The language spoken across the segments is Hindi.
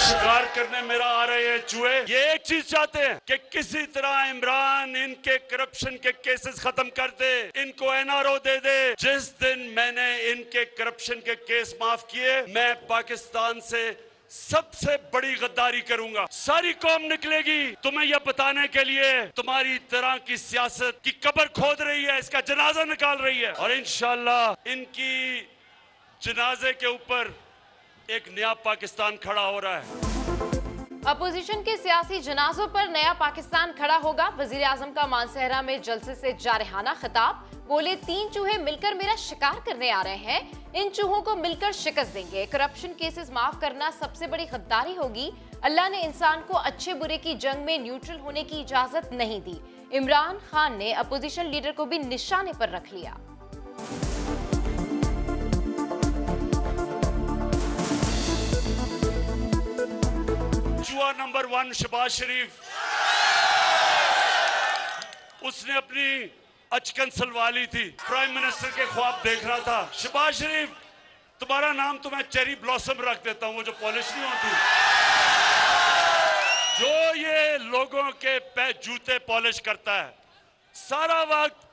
शिकार करने मेरा आ रहे हैं चूहे। ये एक चीज चाहते हैं कि किसी तरह इमरान इनके करप्शन के केसेस खत्म कर दे, इनको एनआरओ दे दे। जिस दिन मैंने इनके करप्शन के केस माफ किए, मैं पाकिस्तान से सबसे बड़ी गद्दारी करूंगा। सारी कौम निकलेगी तुम्हें यह बताने के लिए तुम्हारी तरह की सियासत की कब्र खोद रही है, इसका जनाजा निकाल रही है, और इंशाअल्लाह इनकी जनाजे के ऊपर एक नया पाकिस्तान खड़ा हो रहा है। अपोजिशन के सियासी जनाजों पर नया पाकिस्तान खड़ा होगा। वजीर आजम का मानसहरा में जलसे से जारहाना खिताब। बोले 3 चूहे मिलकर मेरा शिकार करने आ रहे हैं, इन चूहों को मिलकर शिकस्त देंगे। करप्शन केसेस माफ करना सबसे बड़ी गद्दारी होगी। अल्लाह ने इंसान को अच्छे बुरे की जंग में न्यूट्रल होने की इजाजत नहीं दी। इमरान खान ने अपोजिशन लीडर को भी निशाने पर रख लिया। चूहा नंबर 1 शहबाज शरीफ, उसने अपनी अचकन सलवाली थी, प्राइम मिनिस्टर के ख्वाब देख रहा था। शहबाज शरीफ, तुम्हारा नाम तो मैं चेरी ब्लॉसम रख देता हूं, वो जो पॉलिश नहीं होती, जो ये लोगों के जूते पॉलिश करता है सारा वक्त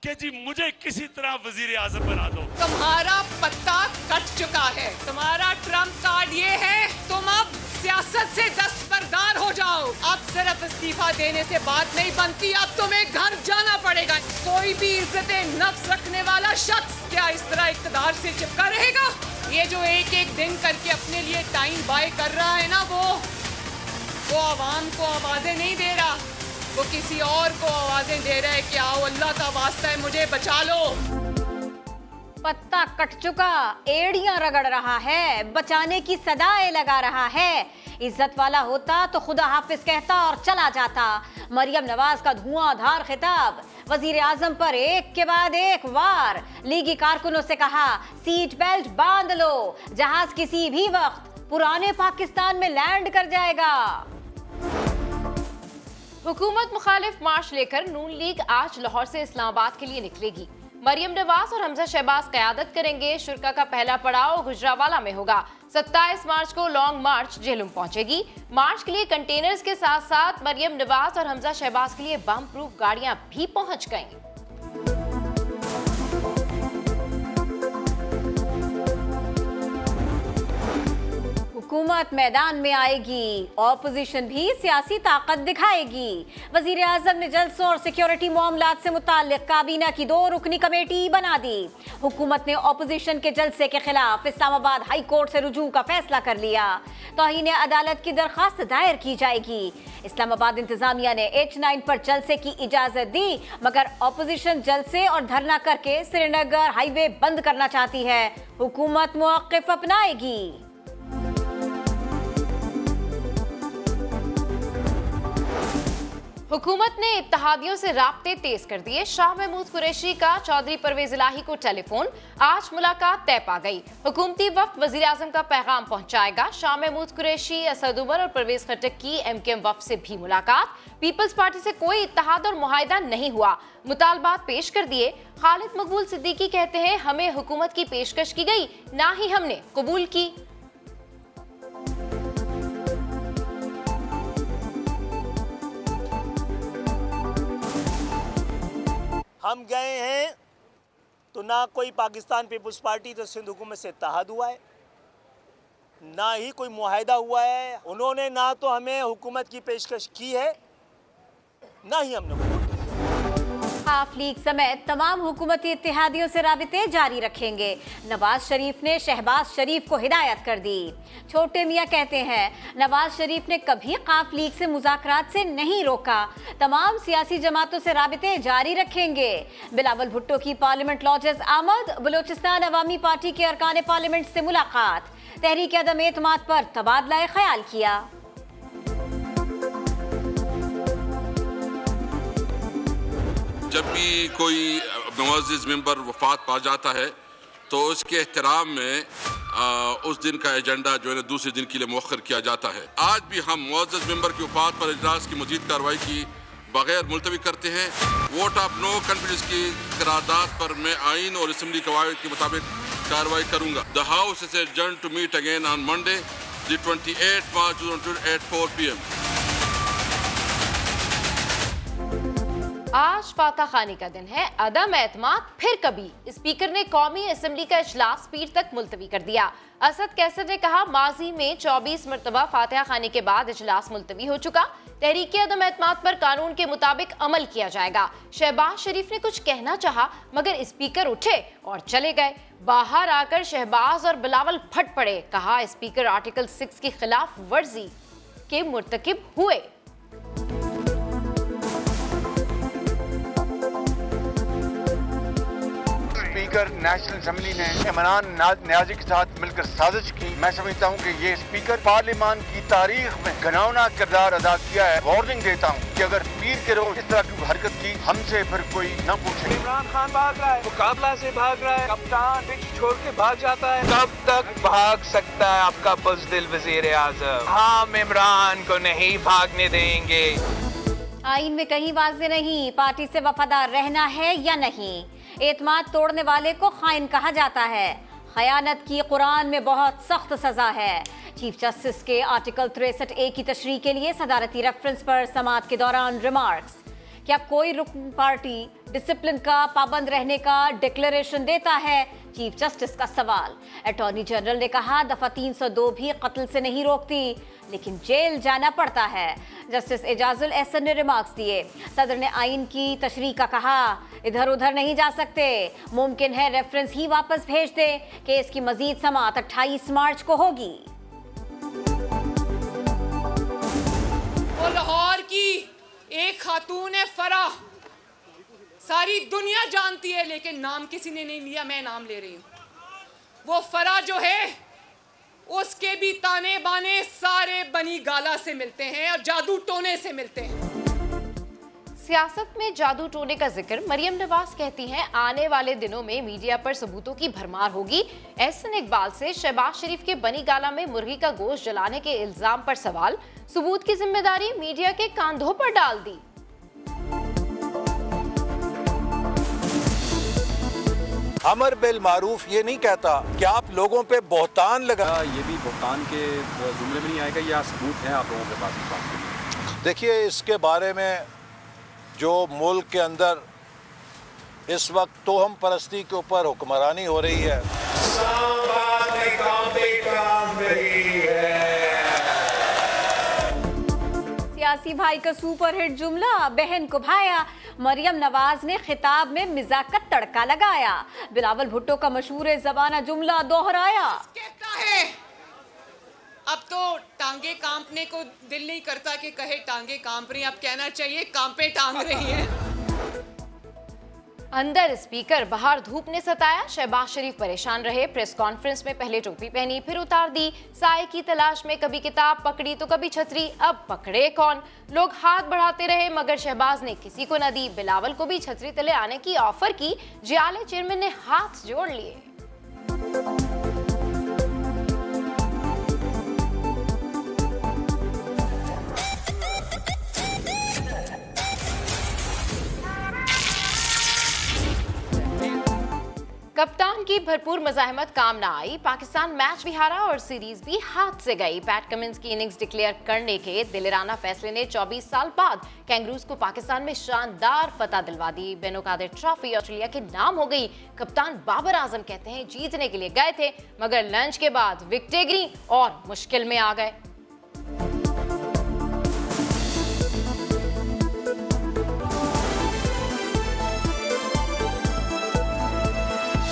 कि जी मुझे किसी तरह वजीर आजम बना दो। तुम्हारा पत्ता कट चुका है, तुम्हारा ट्रम्प कार्ड ये है, तुम अब सियासत से दस्तबरदार हो जाओ। अब सिर्फ इस्तीफा देने से बात नहीं बनती, अब तुम्हें घर जाना पड़ेगा। कोई भी इज्जत नफ्स रखने वाला शख्स क्या इस तरह इक़्तिदार से चिपका रहेगा? ये जो एक एक दिन करके अपने लिए टाइम बाय कर रहा है ना, वो आवाम को आवाजें नहीं दे रहा, वो किसी और को आवाजें दे रहा है कि आओ अल्लाह का वास्ता है मुझे बचा लो। पत्ता कट चुका, एड़ियां रगड़ रहा है, बचाने की सदाएं लगा रहा है। इज्जत वाला होता तो खुदा हाफिज कहता और चला जाता। मरियम नवाज का धुआंधार खिताब। वजीर आजम पर एक के बाद एक वार। लीगी कारकुनों से कहा सीट बेल्ट बांध लो, जहाज किसी भी वक्त पुराने पाकिस्तान में लैंड कर जाएगा। हुकूमत मुखालिफ मार्च लेकर नून लीग आज लाहौर से इस्लामाबाद के लिए निकलेगी। मरियम नवाज और हमजा शहबाज क़यादत करेंगे। शुरा का पहला पड़ाव गुजरावाला में होगा। 27 मार्च को लॉन्ग मार्च जेहलुम पहुंचेगी। मार्च के लिए कंटेनर्स के साथ साथ मरियम नवाज और हमजा शहबाज के लिए बम प्रूफ गाड़ियां भी पहुंच गईं। हुकूमत मैदान में आएगी, ऑपोजिशन भी सियासी ताकत दिखाएगी। वजीर आजम ने जलसों और सिक्योरिटी मामलात से मुताल्लिक काबीना की 2 रुकनी कमेटी बना दी। हुकूमत ने ऑपोजिशन के जलसे के खिलाफ इस्लामाबाद हाई कोर्ट से रुजू का फैसला कर लिया। तौहीन अदालत की दरखास्त दायर की जाएगी। इस्लामाबाद इंतजामिया ने H9 पर जलसे की इजाजत दी, मगर ऑपोजिशन जलसे और धरना करके श्रीनगर हाईवे बंद करना चाहती है। हुकूमत मौक़िफ़ अपनाएगी। हुकूमत ने इत्तेहादियों से राब्ते तेज कर दिए। शाह महमूद कुरैशी का चौधरी परवेज इलाही को टेलीफोन। आज मुलाकात तय पा गई। हुकूमती वफ्द वजीर आजम का पैगाम पहुंचाएगा। शाह महमूद कुरैशी, असद उमर और परवेज खट्टक की MKM वफ्द से भी मुलाकात। पीपल्स पार्टी से कोई इत्तेहाद और मुआहिदा नहीं हुआ, मुतालबात पेश कर दिए। खालिद मकबूल सिद्दीकी कहते हैं हमें हुकूमत की पेशकश की गई, ना ही हमने कबूल की। हम गए हैं तो ना कोई पाकिस्तान पीपल्स पार्टी तो सिंध हुकूमत से इत्तेहाद हुआ है, ना ही कोई मुआहिदा हुआ है। उन्होंने ना तो हमें हुकूमत की पेशकश की है, ना ही हमने। हाफ लीग समेत तमाम हुकूमती इत्तेहादियों से राबिते जारी रखेंगे। नवाज शरीफ ने शहबाज शरीफ को हिदायत कर दी। छोटे मियाँ कहते हैं नवाज शरीफ ने कभी काफ लीग से मुज़ाकरात से नहीं रोका। तमाम सियासी जमातों से राबिते जारी रखेंगे। बिलावल भुट्टो की पार्लियामेंट लॉजेस आमद। बलोचिस्तान अवामी पार्टी के अरकान पार्लियामेंट से मुलाकात। तहरीक अदम एतमाद पर तबादला ख्याल किया। जब भी कोई मुअज़्ज़िज़ मेंबर वफात पा जाता है तो उसके एहतराम में उस दिन का एजेंडा जो है दूसरे दिन के लिए मुअख्खर किया जाता है। आज भी हम मुअज़्ज़िज़ मेंबर की वफात पर इजलास की मज़ीद कार्रवाई की बगैर मुलतवी करते हैं। वोट ऑफ नो कॉन्फिडेंस की करारदाद पर मैं आइन और असम्बली कवायद के मुताबिक कार्रवाई करूंगा। The house is adjourned to meet again on Monday the 28th March 2022 at 4 p.m. आज फातह खानी का दिन है, अदम एतमाद फिर कभी। स्पीकर ने कौमी असेंबली का इजलास पीर तक मुलतवी कर दिया। असद कैसर ने कहा, माजी में 24 मरतबा फातह खानी के बाद इजलास मुलतवी हो चुका। तहरीक अदम एतमाद पर कानून के मुताबिक अमल किया जाएगा। शहबाज शरीफ ने कुछ कहना चाहा मगर स्पीकर उठे और चले गए। बाहर आकर शहबाज और बिलावल फट पड़े। कहा, स्पीकर आर्टिकल 6 की खिलाफ वर्जी के मुर्तकिब हुए। स्पीकर नेशनल असेंबली ने इमरान नियाजी के साथ मिलकर साजिश की। मैं समझता हूं कि ये स्पीकर पार्लियामान की तारीख में घिनौना किरदार अदा किया है। वार्निंग देता हूं कि अगर पीर के रोज इस तरह की हरकत की, हमसे फिर कोई न पूछे। इमरान खान भाग रहा है, मुकाबला से भाग रहा है, कप्तान पिच छोड़ के भाग जाता है। कब तक भाग सकता है आपका बुज़दिल वज़ीर आज़म? हम इमरान को नहीं भागने देंगे। आईन में कहीं वाज़ेह नहीं पार्टी से वफादार रहना है या नहीं। एतमाद तोड़ने वाले को खाइन कहा जाता है। खयानत की कुरान में बहुत सख्त सजा है। चीफ जस्टिस के आर्टिकल 63A की तशरीह के लिए सदारती रेफरेंस पर समाअत के दौरान रिमार्क्स। क्या कोई रुकन पार्टी डिसिप्लिन का पाबंद रहने का डिक्लेरेशन देता है? चीफ जस्टिस का सवाल। अटॉर्नी जनरल ने कहा, दफा 302 भी कत्ल से नहीं रोकती लेकिन जेल जाना पड़ता है। जस्टिस एजाजुल एहसन ने रिमार्क्स दिए। सदर ने आइन की तशरीह का कहा, इधर उधर नहीं जा सकते, मुमकिन है रेफरेंस ही वापस भेज दे। केस की मजीद समाअत 28 मार्च को होगी। वो लाहौर की एक खातून है फराह, सारी दुनिया जानती है लेकिन नाम किसी ने नहीं लिया, मैं नाम ले रही हूं। वो फराह जो है उसके भी ताने बाने सारे बनी गाला से मिलते हैं और जादू टोने से मिलते हैं। सियासत में जादू टोने का जिक्र मरियम नवाज कहती हैं, आने वाले दिनों में मीडिया पर सबूतों की भरमार होगी। एहसन इकबाल से शहबाज शरीफ के बनी गाला में मुर्गी का गोश्त जलाने के इल्जाम पर सवाल। सबूत की जिम्मेदारी मीडिया के कंधों पर डाल दी। अमर बिल मारूफ ये नहीं कहता कि आप लोगों पे बहतान लगा। ये भी बहतान के जुमले में नहीं आएगा या सबूत है आप लोगों के पास? देखिए, इसके बारे में जो मुल्क के अंदर इस वक्त तोहम परस्ती के ऊपर हुक्मरानी हो रही है, सियासी भाई का सुपरहिट जुमला, बहन को भाया। मरियम नवाज ने खिताब में मिजाकत तड़का लगाया। बिलावल भुट्टो का मशहूर ज़बाना जुमला दोहराया। कहता है, अब तो टांगे कांपने को दिल नहीं करता कि कहे टांगे कांप रही, अब कहना चाहिए कांपे टांग रही हैं। अंदर स्पीकर, बाहर धूप ने सताया। शहबाज शरीफ परेशान रहे। प्रेस कॉन्फ्रेंस में पहले टोपी पहनी फिर उतार दी। साए की तलाश में कभी किताब पकड़ी तो कभी छतरी, अब पकड़े कौन? लोग हाथ बढ़ाते रहे मगर शहबाज ने किसी को न दी। बिलावल को भी छतरी तले आने की ऑफर की, जियाले चेयरमैन ने हाथ जोड़ लिए। कप्तान की भरपूर मज़ाहमत काम ना आई। पाकिस्तान मैच भी हारा और सीरीज भी हाथ से गई। पैट कमिंस की इनिंग्स डिक्लेयर करने के दिलराना फैसले ने 24 साल बाद कैंगरूज को पाकिस्तान में शानदार फतह दिलवा दी। बेनो कादिर ट्रॉफी ऑस्ट्रेलिया के नाम हो गई। कप्तान बाबर आजम कहते हैं, जीतने के लिए गए थे मगर लंच के बाद विकेटें गिरी और मुश्किल में आ गए।